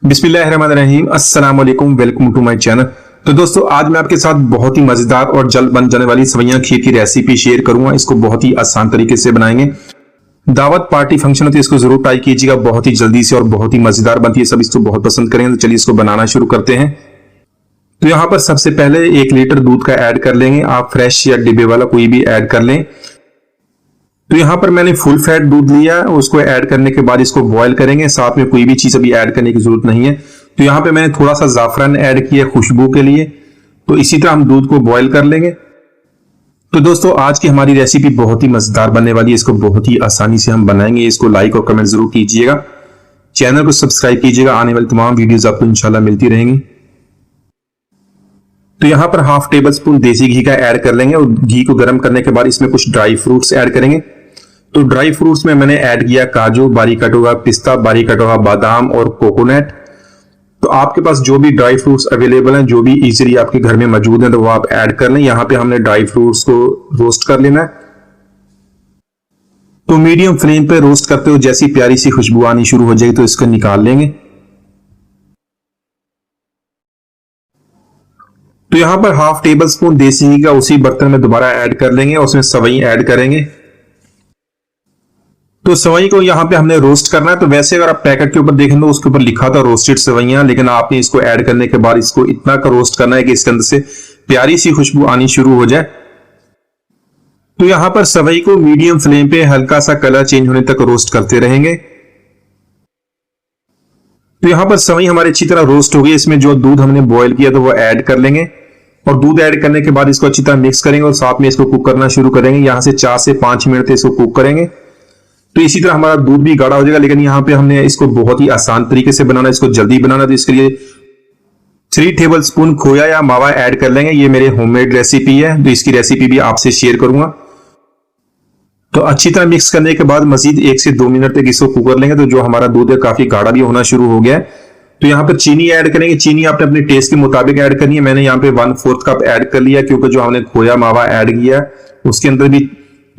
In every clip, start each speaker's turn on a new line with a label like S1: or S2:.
S1: बिस्मिल्लाहिर्रहमानिर्रहीम, अस्सलाम वालेकुम, वेलकम टू माय चैनल। तो दोस्तों, आज मैं आपके साथ बहुत ही मजेदार और जल्द बन जाने वाली सवैयां खीर की रेसिपी शेयर करूंगा। इसको बहुत ही आसान तरीके से बनाएंगे। दावत पार्टी फंक्शन होती है, इसको जरूर ट्राई कीजिएगा। बहुत ही जल्दी से और बहुत ही मजेदार बनती है, सब इसको बहुत पसंद करेंगे। तो चलिए इसको बनाना शुरू करते हैं। तो यहाँ पर सबसे पहले 1 लीटर दूध का ऐड कर लेंगे। आप फ्रेश या डिब्बे वाला कोई भी ऐड कर लें। तो यहाँ पर मैंने फुल फैट दूध लिया, उसको ऐड करने के बाद इसको बॉईल करेंगे। साथ में कोई भी चीज अभी ऐड करने की जरूरत नहीं है। तो यहाँ पे मैंने थोड़ा सा जाफरान ऐड किया खुशबू के लिए। तो इसी तरह हम दूध को बॉईल कर लेंगे। तो दोस्तों, आज की हमारी रेसिपी बहुत ही मजेदार बनने वाली है। इसको बहुत ही आसानी से हम बनाएंगे। इसको लाइक और कमेंट जरूर कीजिएगा। चैनल को सब्सक्राइब कीजिएगा, आने वाली तमाम वीडियोज आपको इंशाल्लाह मिलती रहेंगी। तो यहाँ पर हाफ टेबल स्पून देसी घी का ऐड कर लेंगे और घी को गर्म करने के बाद इसमें कुछ ड्राई फ्रूट्स ऐड करेंगे। तो ड्राई फ्रूट्स में मैंने ऐड किया काजू, बारीक कटा हुआ पिस्ता, बारीक कटा हुआ बादाम और कोकोनट। तो आपके पास जो भी ड्राई फ्रूट्स अवेलेबल हैं, जो भी इजीली आपके घर में मौजूद हैं, तो वो आप ऐड कर लें। यहाँ पे हमने ड्राई फ्रूट्स को रोस्ट कर लेना है। तो मीडियम फ्लेम पे रोस्ट करते हो जैसी प्यारी सी खुशबू आनी शुरू हो जाएगी तो इसको निकाल लेंगे। तो यहाँ पर हाफ टेबल स्पून देसी घी का उसी बर्तन में दोबारा ऐड कर लेंगे और उसमें सवई ऐड करेंगे। तो सवई को यहाँ पे हमने रोस्ट करना है। तो वैसे अगर आप पैकेट के ऊपर देखें तो उसके ऊपर लिखा था रोस्टेड सवैयां, लेकिन आपने इसको ऐड करने के बाद इसको इतना का रोस्ट करना है कि इसके अंदर से प्यारी सी खुशबू आनी शुरू हो जाए। तो यहाँ पर सवई को मीडियम फ्लेम पे हल्का सा कलर चेंज होने तक रोस्ट करते रहेंगे। तो यहाँ पर सवई हमारी अच्छी तरह रोस्ट हो गई। इसमें जो दूध हमने बॉईल किया तो वो ऐड कर लेंगे और दूध ऐड करने के बाद इसको अच्छी तरह मिक्स करेंगे और साथ में इसको कुक करना शुरू करेंगे। यहाँ से 4 से 5 मिनट इसको कुक करेंगे। तो इसी तरह हमारा दूध भी गाढ़ा हो जाएगा। लेकिन यहाँ पे हमने इसको बहुत ही आसान तरीके से बनाना है, इसको जल्दी बनाना। तो इसके लिए 3 टेबल स्पून खोया या मावा ऐड कर लेंगे। ये मेरे होममेड रेसिपी है, तो इसकी रेसिपी भी आपसे शेयर करूंगा। तो अच्छी तरह मिक्स करने के बाद मजीद 1 से 2 मिनट तक इसको कुक कर लेंगे। तो जो हमारा दूध है काफी गाढ़ा भी होना शुरू हो गया है। तो यहाँ पर चीनी ऐड करेंगे। चीनी आपने अपने टेस्ट के मुताबिक ऐड करनी है। मैंने यहाँ पे 1/4 कप ऐड कर लिया, क्योंकि जो हमने खोया मावा ऐड किया उसके अंदर भी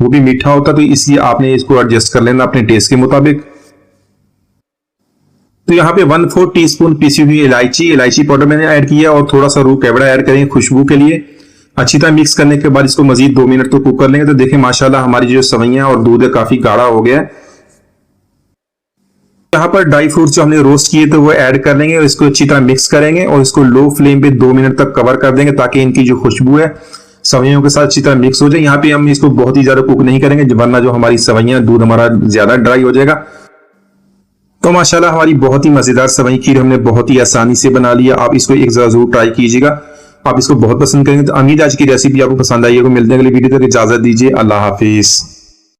S1: वो भी मीठा होता, तो इसलिए आपने इसको एडजस्ट कर लेना अपने टेस्ट के मुताबिक। तो यहाँ पे 1/4 टीस्पून पीसी हुई इलायची पाउडर मैंने ऐड किया और थोड़ा सा रूह केवड़ा ऐड करेंगे खुशबू के लिए। अच्छी तरह मिक्स करने के बाद इसको मजीद 2 मिनट तो कुक कर लेंगे। तो देखें माशाल्लाह हमारी जो सवैयां और दूध है काफी गाढ़ा हो गया है। यहाँ पर ड्राई फ्रूट्स जो हमने रोस्ट किए तो वो ऐड कर लेंगे और इसको अच्छी तरह मिक्स करेंगे और इसको लो फ्लेम पे 2 मिनट तक कवर कर देंगे ताकि इनकी जो खुशबू है सवैयों के साथ अच्छी तरह मिक्स हो जाए। यहाँ पे हम इसको बहुत ही ज्यादा कुक नहीं करेंगे, वरना जो हमारी सवैयां दूध हमारा ज्यादा ड्राई हो जाएगा। तो माशाल्लाह हमारी बहुत ही मजेदार सवई खीर हमने बहुत ही आसानी से बना लिया। आप इसको एक जरूर ट्राई कीजिएगा, आप इसको बहुत पसंद करेंगे। तो उम्मीद आज की रेसिपी आपको पसंद आई है। मिलने के लिए वीडियो तक इजाजत दीजिए। अल्लाह हाफिज।